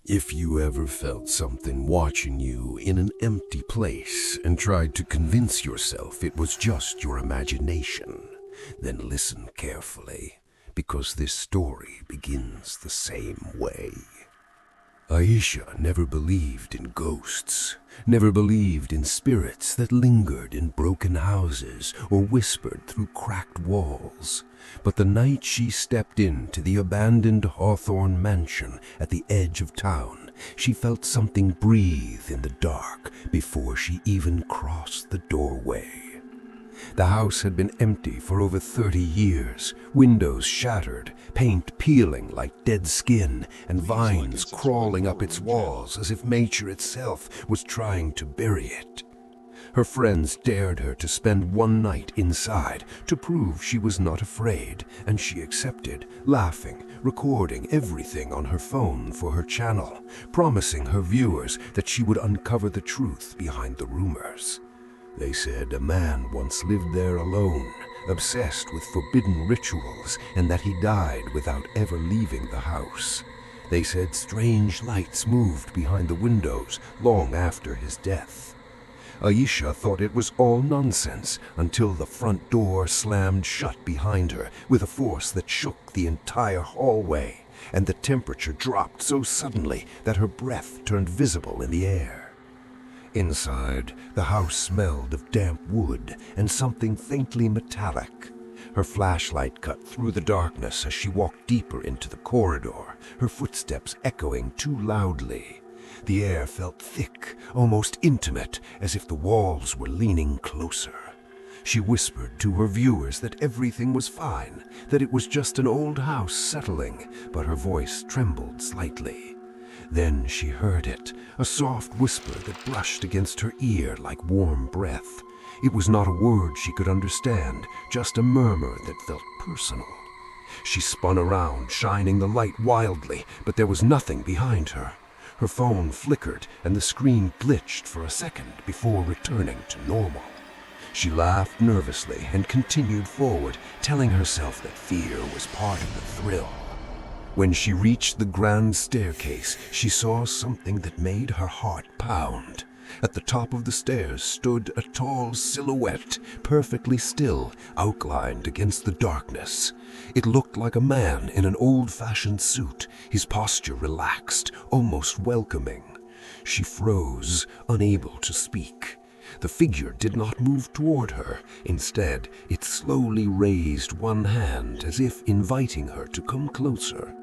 If you ever felt something watching you in an empty place and tried to convince yourself it was just your imagination, then listen carefully, because this story begins the same way. Aisha never believed in ghosts, never believed in spirits that lingered in broken houses or whispered through cracked walls. But the night she stepped into the abandoned Hawthorne mansion at the edge of town, she felt something breathe in the dark before she even crossed the doorway. The house had been empty for over 30 years, windows shattered, paint peeling like dead skin, and vines crawling up its walls as if nature itself was trying to bury it. Her friends dared her to spend one night inside to prove she was not afraid, and she accepted, laughing, recording everything on her phone for her channel, promising her viewers that she would uncover the truth behind the rumors. They said a man once lived there alone, obsessed with forbidden rituals, and that he died without ever leaving the house. They said strange lights moved behind the windows long after his death. Aisha thought it was all nonsense until the front door slammed shut behind her with a force that shook the entire hallway, and the temperature dropped so suddenly that her breath turned visible in the air. Inside, the house smelled of damp wood and something faintly metallic. Her flashlight cut through the darkness as she walked deeper into the corridor, her footsteps echoing too loudly. The air felt thick, almost intimate, as if the walls were leaning closer. She whispered to her viewers that everything was fine, that it was just an old house settling, but her voice trembled slightly. Then she heard it, a soft whisper that brushed against her ear like warm breath. It was not a word she could understand, just a murmur that felt personal. She spun around, shining the light wildly, but there was nothing behind her. Her phone flickered and the screen glitched for a second before returning to normal. She laughed nervously and continued forward, telling herself that fear was part of the thrill. When she reached the grand staircase, she saw something that made her heart pound. At the top of the stairs stood a tall silhouette, perfectly still, outlined against the darkness. It looked like a man in an old-fashioned suit, his posture relaxed, almost welcoming. She froze, unable to speak. The figure did not move toward her. Instead, it slowly raised one hand as if inviting her to come closer.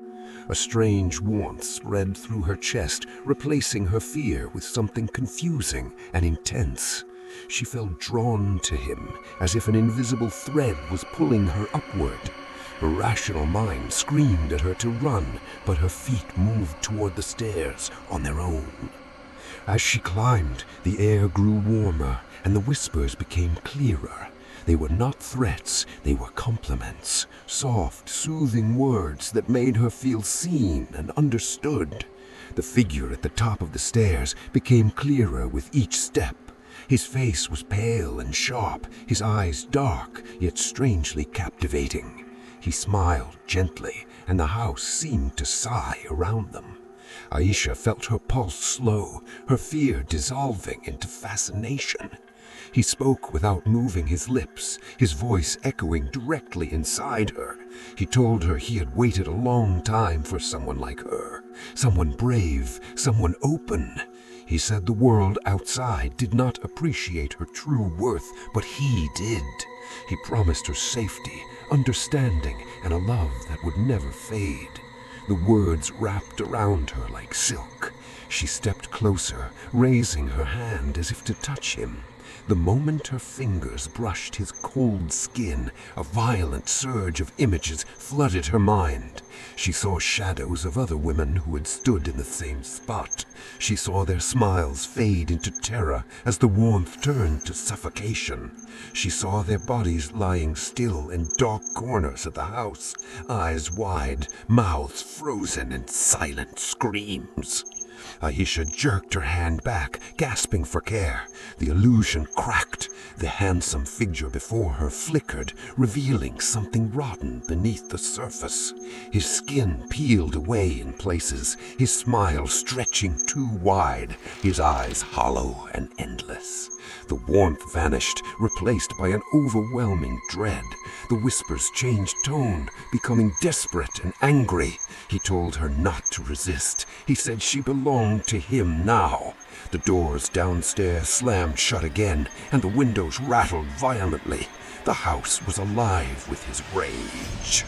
A strange warmth spread through her chest, replacing her fear with something confusing and intense. She felt drawn to him, as if an invisible thread was pulling her upward. Her rational mind screamed at her to run, but her feet moved toward the stairs on their own. As she climbed, the air grew warmer, and the whispers became clearer. They were not threats, they were compliments, soft, soothing words that made her feel seen and understood. The figure at the top of the stairs became clearer with each step. His face was pale and sharp, his eyes dark, yet strangely captivating. He smiled gently, and the house seemed to sigh around them. Aisha felt her pulse slow, her fear dissolving into fascination. He spoke without moving his lips, his voice echoing directly inside her. He told her he had waited a long time for someone like her, someone brave, someone open. He said the world outside did not appreciate her true worth, but he did. He promised her safety, understanding, and a love that would never fade. The words wrapped around her like silk. She stepped closer, raising her hand as if to touch him. The moment her fingers brushed his cold skin, a violent surge of images flooded her mind. She saw shadows of other women who had stood in the same spot. She saw their smiles fade into terror as the warmth turned to suffocation. She saw their bodies lying still in dark corners of the house, eyes wide, mouths frozen in silent screams. Aisha jerked her hand back, gasping for care. The illusion cracked. The handsome figure before her flickered, revealing something rotten beneath the surface. His skin peeled away in places, his smile stretching too wide, his eyes hollow and endless. The warmth vanished, replaced by an overwhelming dread. The whispers changed tone, becoming desperate and angry. He told her not to resist. He said she belonged to him now. The doors downstairs slammed shut again, and the windows rattled violently. The house was alive with his rage.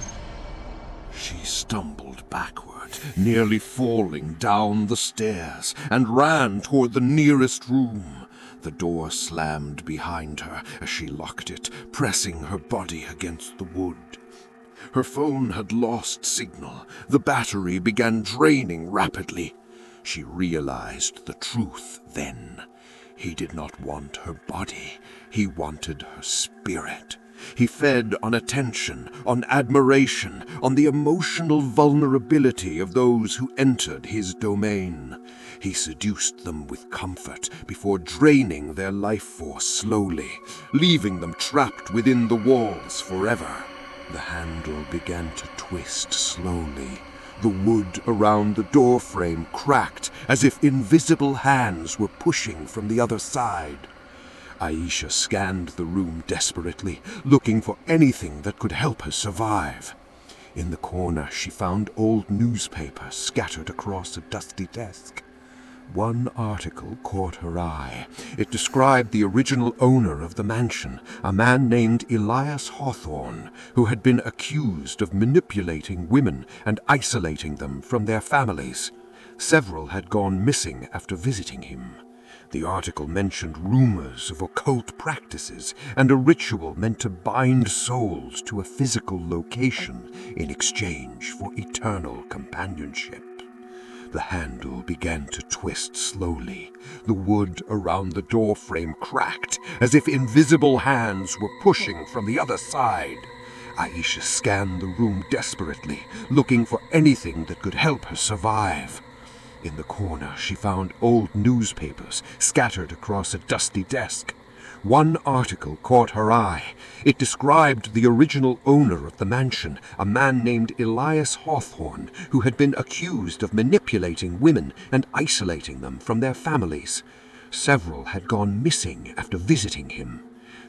She stumbled backward, nearly falling down the stairs, and ran toward the nearest room. The door slammed behind her as she locked it, pressing her body against the wood. Her phone had lost signal. The battery began draining rapidly. She realized the truth then. He did not want her body. He wanted her spirit. He fed on attention, on admiration, on the emotional vulnerability of those who entered his domain. He seduced them with comfort before draining their life force slowly, leaving them trapped within the walls forever. The handle began to twist slowly. The wood around the doorframe cracked as if invisible hands were pushing from the other side. Aisha scanned the room desperately, looking for anything that could help her survive. In the corner, she found old newspapers scattered across a dusty desk. One article caught her eye. It described the original owner of the mansion, a man named Elias Hawthorne, who had been accused of manipulating women and isolating them from their families. Several had gone missing after visiting him. The article mentioned rumors of occult practices and a ritual meant to bind souls to a physical location in exchange for eternal companionship. The handle began to twist slowly. The wood around the doorframe cracked, as if invisible hands were pushing from the other side. Aisha scanned the room desperately, looking for anything that could help her survive. In the corner, she found old newspapers scattered across a dusty desk. One article caught her eye. It described the original owner of the mansion, a man named Elias Hawthorne, who had been accused of manipulating women and isolating them from their families. Several had gone missing after visiting him.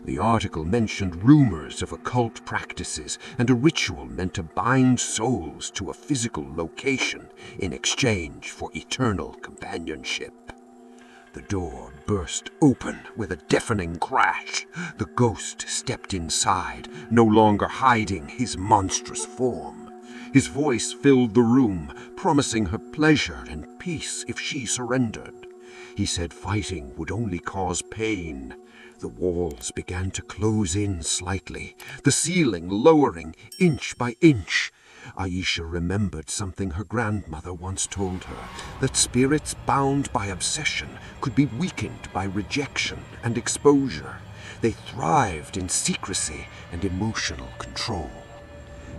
The article mentioned rumors of occult practices and a ritual meant to bind souls to a physical location in exchange for eternal companionship. The door burst open with a deafening crash. The ghost stepped inside, no longer hiding his monstrous form. His voice filled the room, promising her pleasure and peace if she surrendered. He said fighting would only cause pain. The walls began to close in slightly, the ceiling lowering inch by inch. Aisha remembered something her grandmother once told her, that spirits bound by obsession could be weakened by rejection and exposure. They thrived in secrecy and emotional control.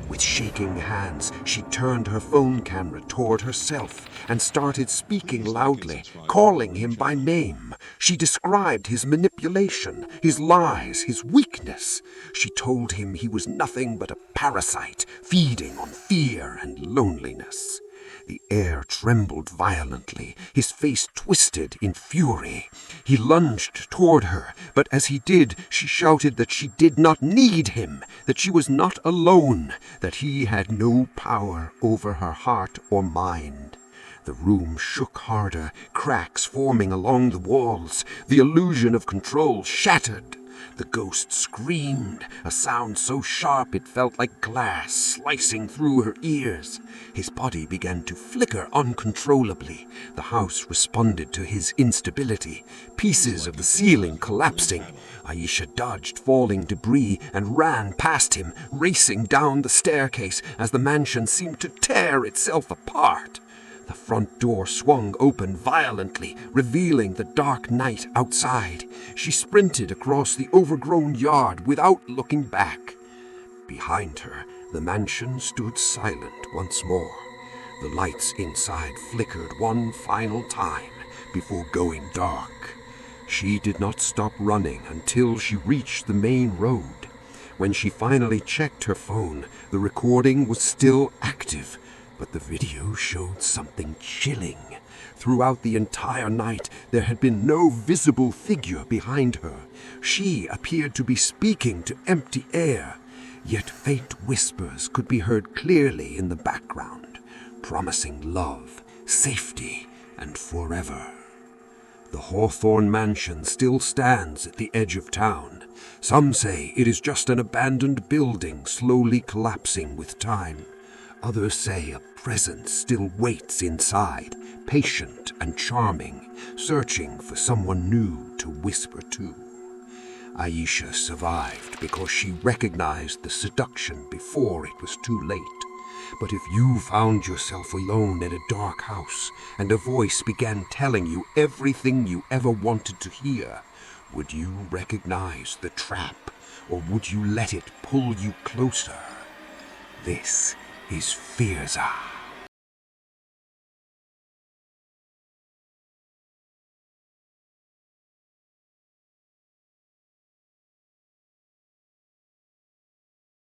With shaking hands, she turned her phone camera toward herself and started speaking loudly, calling him by name. She described his manipulation, his lies, his weakness. She told him he was nothing but a parasite, feeding on fear and loneliness. The air trembled violently, his face twisted in fury. He lunged toward her, but as he did, she shouted that she did not need him, that she was not alone, that he had no power over her heart or mind. The room shook harder, cracks forming along the walls. The illusion of control shattered. The ghost screamed, a sound so sharp it felt like glass slicing through her ears. His body began to flicker uncontrollably. The house responded to his instability, pieces of the ceiling collapsing. Aisha dodged falling debris and ran past him, racing down the staircase as the mansion seemed to tear itself apart. The front door swung open violently, revealing the dark night outside. She sprinted across the overgrown yard without looking back. Behind her, the mansion stood silent once more. The lights inside flickered one final time before going dark. She did not stop running until she reached the main road. When she finally checked her phone, the recording was still active, but the video showed something chilling. Throughout the entire night, there had been no visible figure behind her. She appeared to be speaking to empty air, yet faint whispers could be heard clearly in the background, promising love, safety, and forever. The Hawthorne Mansion still stands at the edge of town. Some say it is just an abandoned building slowly collapsing with time. Others say a presence still waits inside, patient and charming, searching for someone new to whisper to. Aisha survived because she recognized the seduction before it was too late. But if you found yourself alone in a dark house and a voice began telling you everything you ever wanted to hear, would you recognize the trap, or would you let it pull you closer? This is Fearza.